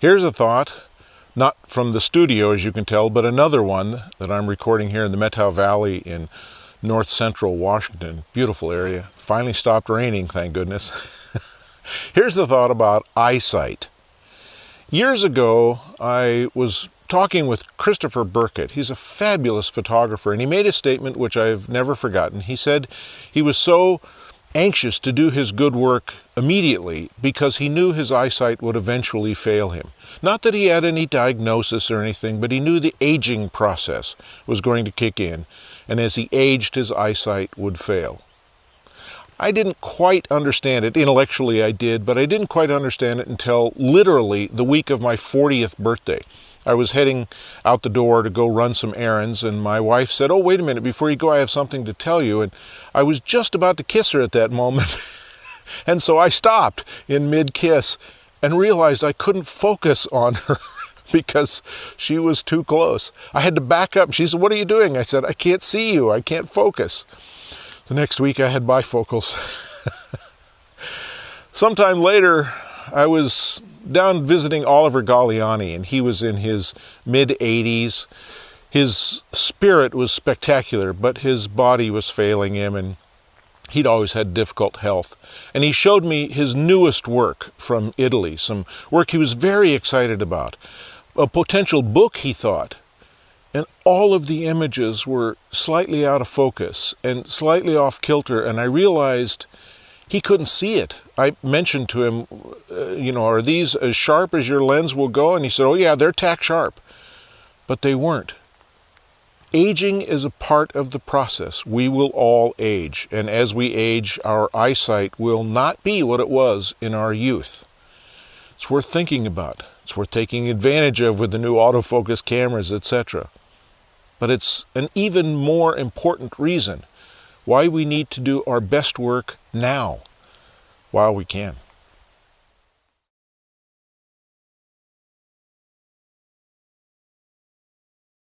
Here's a thought, not from the studio as you can tell, but another one that I'm recording here in the Methow Valley in north central Washington. Beautiful area. Finally stopped raining, thank goodness. Here's the thought about eyesight. Years ago, I was talking with Christopher Burkett. He's a fabulous photographer, and he made a statement which I've never forgotten. He said he was so anxious to do his good work immediately because he knew his eyesight would eventually fail him. Not that he had any diagnosis or anything, but he knew the aging process was going to kick in, and as he aged, his eyesight would fail. I didn't quite understand it. Intellectually I did, but I didn't quite understand it until literally the week of my 40th birthday. I was heading out the door to go run some errands, and my wife said, "Oh, wait a minute, before you go, I have something to tell you." And I was just about to kiss her at that moment. And so I stopped in mid-kiss and realized I couldn't focus on her because she was too close. I had to back up. She said, "What are you doing?" I said, "I can't see you. I can't focus." The next week I had bifocals. Sometime later, I was down visiting Oliver Galliani, and he was in his mid-80s. His spirit was spectacular, but his body was failing him, and he'd always had difficult health. And he showed me his newest work from Italy, some work he was very excited about. A potential book, he thought. And all of the images were slightly out of focus and slightly off kilter, and I realized he couldn't see it. I mentioned to him, are these as sharp as your lens will go? And he said, "Oh yeah, they're tack sharp." But they weren't. Aging is a part of the process. We will all age, and as we age, our eyesight will not be what it was in our youth. It's worth thinking about. It's worth taking advantage of with the new autofocus cameras, etc. But it's an even more important reason why we need to do our best work now, while we can.